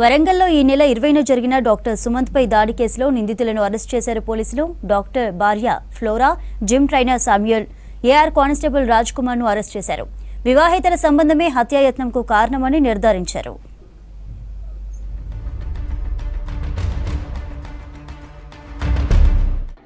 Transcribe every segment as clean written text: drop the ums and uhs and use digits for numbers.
వరంగల్లో ఈ నెల 20న జరిగిన డాక్టర్ సుమంత్ పై దాడి కేసులో నిందితులను అరెస్ట్ చేశారు పోలీసులు. డాక్టర్ భార్య Flora, gym trainer Samuel, AR constable Raj Kumar ను అరెస్ట్ చేశారు. వివాహేతర సంబంధమే హత్యాయత్నంకు కారణమని నిర్ధారించారు.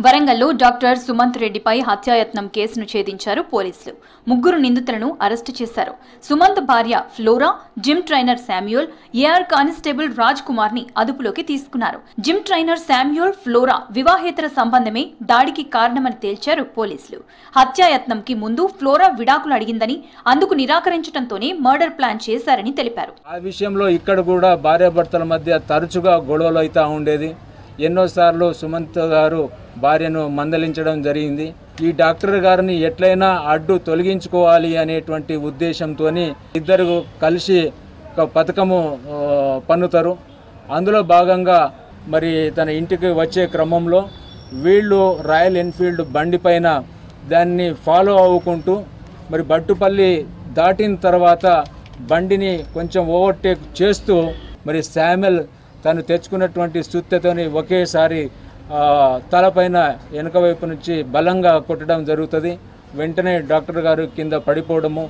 వరంగల్లో డాక్టర్ సుమంత్ రెడ్డిపై హత్యాయత్నం కేసును ఛేదించారు పోలీసులు. ముగ్గురు నిందితులను అరెస్టు చేశారు. సుమంత్ భార్య Flora, gym trainer Samuel, AR constable Raj Kumar ని అదుపులోకి తీసుకున్నారు. జిమ్ ట్రైనర్ శామ్యూయల్, ఫ్లోరా వివాహేతర సంబంధమే దాడికి కారణమని తేల్చారు పోలీసులు. హత్యాయత్నంకి ముందు ఫ్లోరా విడాకులు అడిగిందని, అందుకు నిరాకరించడంతోనే మర్డర్ ప్లాన్ చేశారని తెలిపారు. ఆ విషయంలో ఇక్కడ కూడా భార్యాభర్తల మధ్య తరచుగా గొడవలు అవుతా ఉండేది. ఎన్నోసార్లు సుమంత్ గారు భార్యను మందలించడం జరిగింది. ఈ డాక్టర్ గారిని ఎట్లయినా అడ్డు తొలగించుకోవాలి అనేటువంటి ఉద్దేశంతో ఇద్దరు కలిసి ఒక పథకము పన్నుతారు. అందులో భాగంగా మరి తన ఇంటికి వచ్చే క్రమంలో వీళ్ళు రాయల్ ఎన్ఫీల్డ్ బండి పైన దాన్ని ఫాలో అవ్వుకుంటూ మరి బట్టుపల్లి దాటిన తర్వాత బండిని కొంచెం ఓవర్టేక్ చేస్తూ మరి శామ్యూయల్ తను తెచ్చుకున్నటువంటి సుత్తెతోని ఒకేసారి తలపైన వెనుక వైపు నుంచి బలంగా కొట్టడం జరుగుతుంది. వెంటనే డాక్టర్ గారు కింద పడిపోవడము,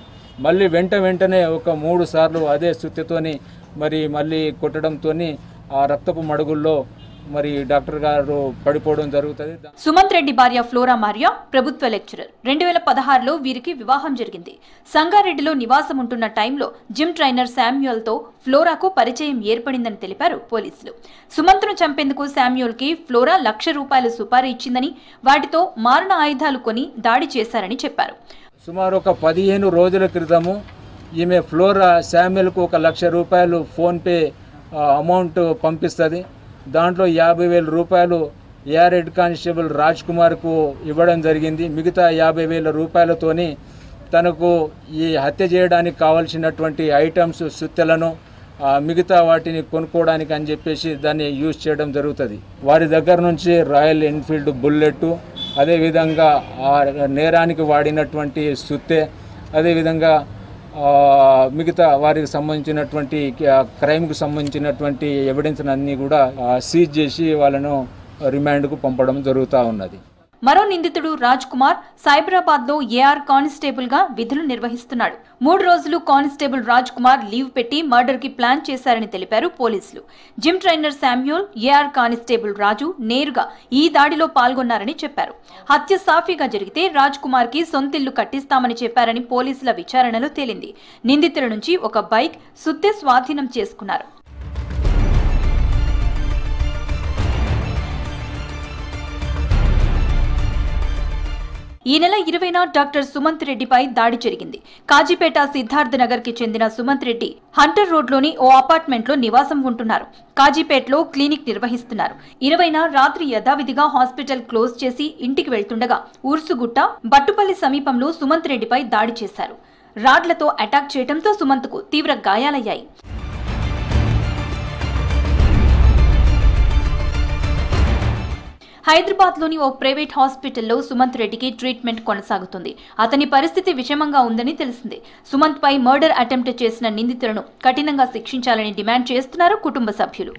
మళ్ళీ వెంటనే ఒక 3 సార్లు అదే సుత్తెతోని మరి మళ్ళీ కొట్టడంతో ఆ రక్తపు మడుగుల్లో మరి డాక్టర్ గారు పడిపోవడం జరుగుతుంది. సుమంత్ రెడ్డి భార్య ఫ్లోరా మారియా ప్రభుత్వ లెక్చరర్. 2016లో వీరికి వివాహం జరిగింది. సంగారెడ్డిలో నివాసం ఉంటున్న టైంలో జిమ్ ట్రైనర్ శామ్యూయల్ తో ఫ్లోరాకు పరిచయం ఏర్పడిందని తెలిపారు పోలీసులు. సుమంత్ను చంపేందుకు శామ్యూయల్ కి ఫ్లోరా ₹1,00,000 సుపారీ ఇచ్చిందని, వాటితో మారణ ఆయుధాలు కొని దాడి చేశారని చెప్పారు. సుమారు ఒక 15 రోజుల క్రితము ఈమె ఫ్లోరా శామ్యూయల్కు ₹1,00,000 ఫోన్పే అమౌంట్ పంపిస్తుంది. దాంట్లో ₹50,000 ఏఆర్ హెడ్ కానిస్టేబుల్ రాజ్ కుమార్కు ఇవ్వడం జరిగింది. మిగతా ₹50,000తోని తనకు ఈ హత్య చేయడానికి కావాల్సినటువంటి ఐటమ్స్, సుత్తెలను, మిగతా వాటిని కొనుక్కోవడానికి అని చెప్పేసి దాన్ని యూజ్ చేయడం జరుగుతుంది. వారి దగ్గర నుంచి రాయల్ ఎన్ఫీల్డ్ బుల్లెట్, అదేవిధంగా ఆ నేరానికి వాడినటువంటి సుత్తె, అదేవిధంగా మిగతా వారికి సంబంధించినటువంటి క్రైమ్కు సంబంధించినటువంటి ఎవిడెన్స్ అన్నీ కూడా సీజ్ చేసి వాళ్ళను రిమాండ్కు పంపడం జరుగుతూ ఉన్నది. మరో నిందితుడు రాజ్ కుమార్ సైబరాబాద్ లో ఏఆర్ కానిస్టేబుల్ గా విధులు నిర్వహిస్తున్నాడు. 3 రోజులు కానిస్టేబుల్ రాజ్ కుమార్ లీవ్ పెట్టి మర్డర్ కి ప్లాన్ చేశారని తెలిపారు పోలీసులు. Gym trainer Samuel, AR constable Raju నేరుగా ఈ దాడిలో పాల్గొన్నారని చెప్పారు. హత్య సాఫీగా జరిగితే రాజ్ కుమార్ కి సొంతిల్లు కట్టిస్తామని చెప్పారని పోలీసుల విచారణలో తేలింది. నిందితుల నుంచి ఒక బైక్, సుత్తె స్వాధీనం చేసుకున్నారు. ఈ నెల 20న డాక్టర్ సుమంత్ రెడ్డిపై దాడి జరిగింది. కాజీపేట సిద్ధార్థ్ నగర్ కి చెందిన సుమంత్ రెడ్డి హంటర్ రోడ్లోని ఓ అపార్ట్మెంట్ లో నివాసం ఉంటున్నారు. కాజీపేటలో క్లినిక్ నిర్వహిస్తున్నారు. 20న రాత్రి యథావిధిగా హాస్పిటల్ క్లోజ్ చేసి ఇంటికి వెళ్తుండగా ఊర్సుగుట్ట, బట్టుపల్లి సమీపంలో సుమంత్ రెడ్డిపై దాడి చేశారు. రాడ్లతో అటాక్ చేయడంతో సుమంత్ కు తీవ్ర గాయాలయ్యాయి. హైదరాబాద్ లోని ఓ ప్రైవేట్ హాస్పిటల్లో సుమంత్ రెడ్డికి ట్రీట్మెంట్ కొనసాగుతుంది. అతని పరిస్థితి విషమంగా ఉందని తెలిసింది. సుమంత్ పై మర్డర్ అటెంప్ట్ చేసిన నిందితులను కఠినంగా శిక్షించాలని డిమాండ్ చేస్తున్నారు కుటుంబ సభ్యులు.